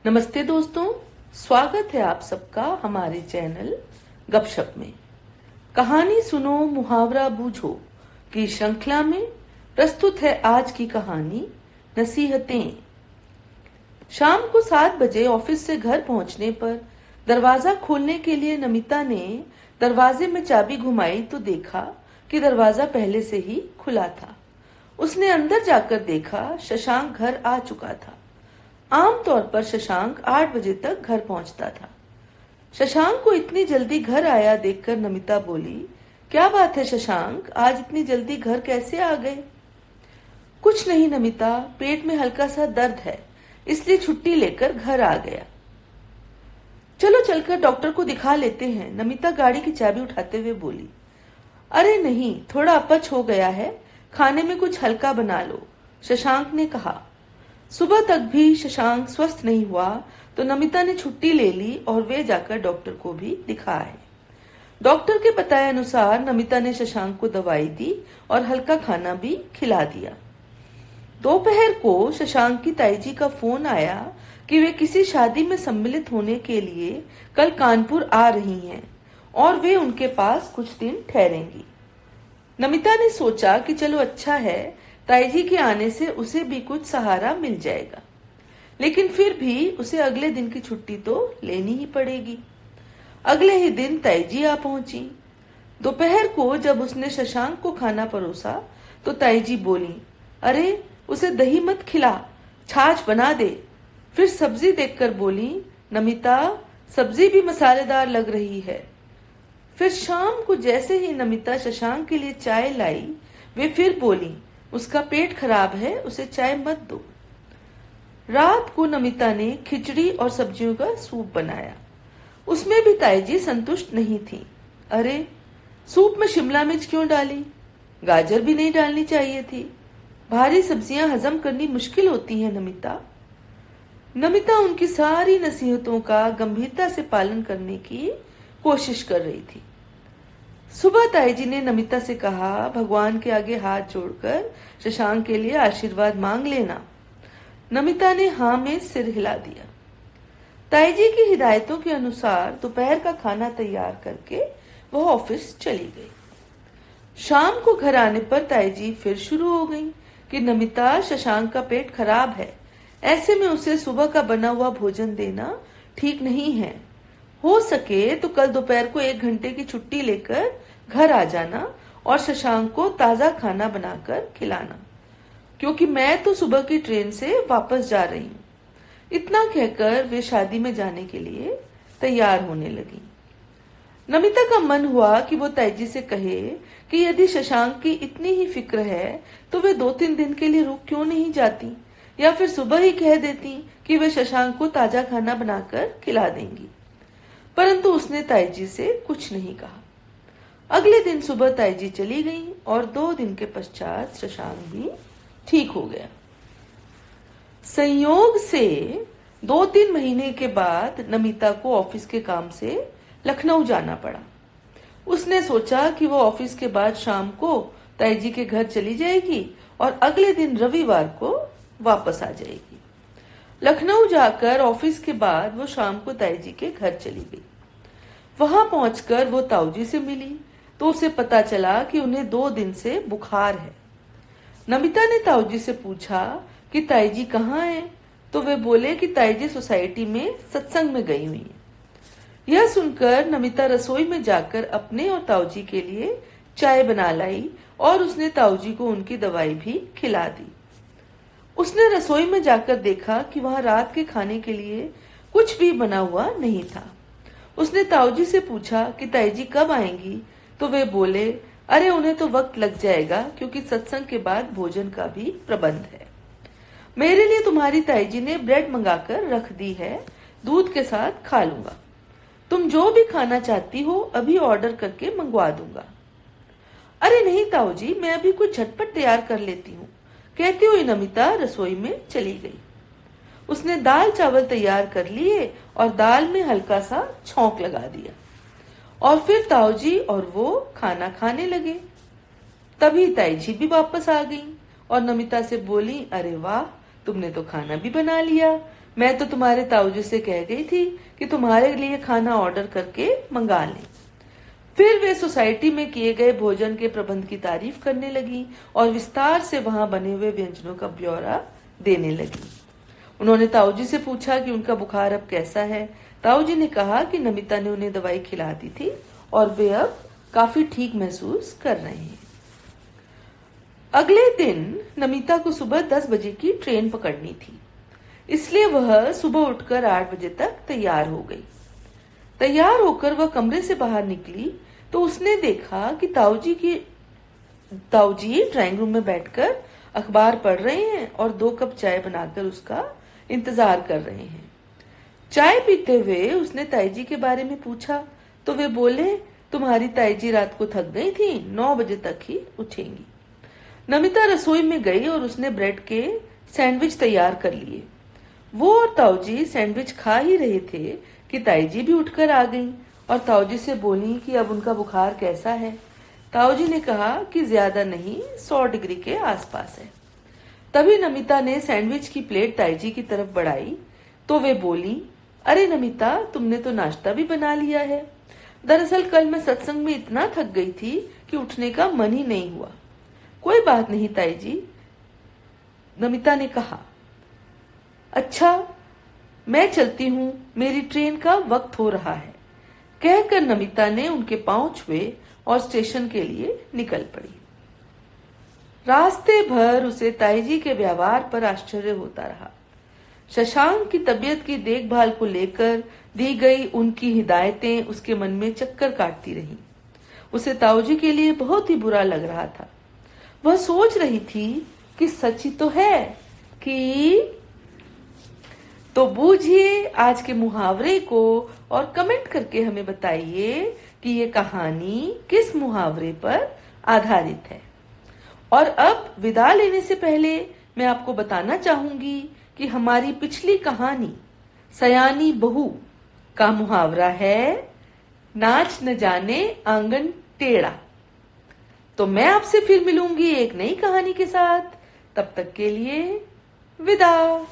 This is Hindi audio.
नमस्ते दोस्तों, स्वागत है आप सबका हमारे चैनल गपशप में। कहानी सुनो मुहावरा बूझो की श्रृंखला में प्रस्तुत है आज की कहानी नसीहतें। शाम को 7 बजे ऑफिस से घर पहुंचने पर दरवाजा खोलने के लिए नमिता ने दरवाजे में चाबी घुमाई तो देखा कि दरवाजा पहले से ही खुला था। उसने अंदर जाकर देखा शशांक घर आ चुका था। आमतौर पर शशांक 8 बजे तक घर पहुंचता था। शशांक को इतनी जल्दी घर आया देखकर नमिता बोली, क्या बात है शशांक, आज इतनी जल्दी घर कैसे आ गए? कुछ नहीं नमिता, पेट में हल्का सा दर्द है, इसलिए छुट्टी लेकर घर आ गया। चलो चलकर डॉक्टर को दिखा लेते हैं, नमिता गाड़ी की चाबी उठाते हुए बोली। अरे नहीं, थोड़ा अपच हो गया है, खाने में कुछ हल्का बना लो, शशांक ने कहा। सुबह तक भी शशांक स्वस्थ नहीं हुआ तो नमिता ने छुट्टी ले ली और वे जाकर डॉक्टर को भी दिखाए। डॉक्टर के बताए अनुसार नमिता ने शशांक को दवाई दी और हल्का खाना भी खिला दिया। दोपहर को शशांक की ताई जी का फोन आया कि वे किसी शादी में सम्मिलित होने के लिए कल कानपुर आ रही हैं और वे उनके पास कुछ दिन ठहरेंगी। नमिता ने सोचा कि चलो अच्छा है, ताई जी के आने से उसे भी कुछ सहारा मिल जाएगा, लेकिन फिर भी उसे अगले दिन की छुट्टी तो लेनी ही पड़ेगी। अगले ही दिन ताई जी आ पहुंची। दोपहर को जब उसने शशांक को खाना परोसा तो ताई जी बोली, अरे उसे दही मत खिला, छाछ बना दे। फिर सब्जी देखकर बोली, नमिता सब्जी भी मसालेदार लग रही है। फिर शाम को जैसे ही नमिता शशांक के लिए चाय लाई, वे फिर बोली, उसका पेट खराब है, उसे चाय मत दो। रात को नमिता ने खिचड़ी और सब्जियों का सूप बनाया। उसमें भी ताई जी संतुष्ट नहीं थी। अरे सूप में शिमला मिर्च क्यों डाली? गाजर भी नहीं डालनी चाहिए थी। भारी सब्जियां हजम करनी मुश्किल होती है नमिता। नमिता उनकी सारी नसीहतों का गंभीरता से पालन करने की कोशिश कर रही थी। सुबह ताई जी ने नमिता से कहा, भगवान के आगे हाथ जोड़कर शशांक के लिए आशीर्वाद मांग लेना। नमिता ने हाँ में सिर हिला दिया। ताई जी की हिदायतों के अनुसार दोपहर का खाना तैयार करके वह ऑफिस चली गई। शाम को घर आने पर ताई जी फिर शुरू हो गई कि नमिता शशांक का पेट खराब है, ऐसे में उसे सुबह का बना हुआ भोजन देना ठीक नहीं है। हो सके तो कल दोपहर को 1 घंटे की छुट्टी लेकर घर आ जाना और शशांक को ताजा खाना बनाकर खिलाना, क्योंकि मैं तो सुबह की ट्रेन से वापस जा रही हूँ। इतना कहकर वे शादी में जाने के लिए तैयार होने लगी। नमिता का मन हुआ कि वो ताई जी से कहे कि यदि शशांक की इतनी ही फिक्र है तो वे 2-3 दिन के लिए रुक क्यों नहीं जाती, या फिर सुबह ही कह देती कि वे शशांक को ताजा खाना बनाकर खिला देंगी। परंतु उसने ताई जी से कुछ नहीं कहा। अगले दिन सुबह ताई जी चली गई और 2 दिन के पश्चात शशांक भी ठीक हो गया। संयोग से 2-3 महीने के बाद नमिता को ऑफिस के काम से लखनऊ जाना पड़ा। उसने सोचा कि वो ऑफिस के बाद शाम को ताई जी के घर चली जाएगी और अगले दिन रविवार को वापस आ जाएगी। लखनऊ जाकर ऑफिस के बाद वो शाम को ताई जी के घर चली गई। वहां पहुंचकर वो ताऊ जी से मिली तो उसे पता चला कि उन्हें 2 दिन से बुखार है। नमिता ने ताऊ जी से पूछा कि ताई जी कहाँ हैं, तो वे बोले कि ताई जी सोसाइटी में सत्संग में गई हुई हैं। यह सुनकर नमिता रसोई में जाकर अपने और ताऊ जी के लिए चाय बना लाई और उसने ताऊ जी को उनकी दवाई भी खिला दी। उसने रसोई में जाकर देखा कि वहां रात के खाने के लिए कुछ भी बना हुआ नहीं था। उसने ताऊ जी से पूछा कि ताई जी कब आएंगी, तो वे बोले, अरे उन्हें तो वक्त लग जाएगा, क्योंकि सत्संग के बाद भोजन का भी प्रबंध है। मेरे लिए तुम्हारी ताई जी ने ब्रेड मंगाकर रख दी है, दूध के साथ खा लूंगा। तुम जो भी खाना चाहती हो अभी ऑर्डर करके मंगवा दूंगा। अरे नहीं ताऊ जी, मैं अभी कुछ झटपट तैयार कर लेती हूँ, कहती हुई नमिता रसोई में चली गई। उसने दाल चावल तैयार कर लिए और दाल में हल्का सा छौंक लगा दिया और फिर ताऊ जी और वो खाना खाने लगे। तभी ताई जी भी वापस आ गई और नमिता से बोली, अरे वाह, तुमने तो खाना भी बना लिया। मैं तो तुम्हारे ताऊजी से कह गई थी कि तुम्हारे लिए खाना ऑर्डर करके मंगा लें। फिर वे सोसाइटी में किए गए भोजन के प्रबंध की तारीफ करने लगी और विस्तार से वहां बने हुए व्यंजनों का ब्यौरा देने लगी। उन्होंने ताऊजी से पूछा कि उनका बुखार अब कैसा है। ताऊजी ने कहा कि नमिता ने उन्हें दवाई खिला दी थी और वे अब काफी ठीक महसूस कर रहे हैं। अगले दिन नमिता को सुबह 10 बजे की ट्रेन पकड़नी थी, इसलिए वह सुबह उठकर 8 बजे तक तैयार हो गई। तैयार होकर वह कमरे से बाहर निकली तो उसने देखा कि ताऊजी ड्राइंग रूम में बैठकर अखबार पढ़ रहे हैं और 2 कप चाय बनाकर उसका इंतजार कर रहे हैं। चाय पीते हुए उसने ताईजी के बारे में पूछा तो वे बोले, तुम्हारी ताईजी रात को थक गई थी, 9 बजे तक ही उठेंगी। नमिता रसोई में गई और उसने ब्रेड के सैंडविच तैयार कर लिए। वो और ताऊजी सैंडविच खा ही रहे थे कि ताईजी भी उठकर आ गईं और ताऊजी से बोली कि अब उनका बुखार कैसा है। ताऊजी ने कहा कि ज्यादा नहीं, 100 डिग्री के आसपास है। तभी नमिता ने सैंडविच की प्लेट ताईजी की तरफ बढ़ाई तो वे बोली, अरे नमिता, तुमने तो नाश्ता भी बना लिया है। दरअसल कल मैं सत्संग में इतना थक गई थी कि उठने का मन ही नहीं हुआ। कोई बात नहीं ताईजी, नमिता ने कहा। अच्छा, मैं चलती हूँ, मेरी ट्रेन का वक्त हो रहा है। कहकर नमिता ने उनके पांव छुए और स्टेशन के लिए निकल पड़ी। रास्ते भर उसे ताईजी के व्यवहार पर आश्चर्य होता रहा। शशांक की तबीयत की देखभाल को लेकर दी गई उनकी हिदायतें उसके मन में चक्कर काटती रहीं। उसे ताऊजी के लिए बहुत ही बुरा लग रहा था। वह सोच रही थी कि सच ही तो है कि तो बूझिए आज के मुहावरे को और कमेंट करके हमें बताइए कि ये कहानी किस मुहावरे पर आधारित है। और अब विदा लेने से पहले मैं आपको बताना चाहूंगी कि हमारी पिछली कहानी सयानी बहू का मुहावरा है, नाच न जाने आंगन टेढ़ा। तो मैं आपसे फिर मिलूंगी एक नई कहानी के साथ। तब तक के लिए विदा।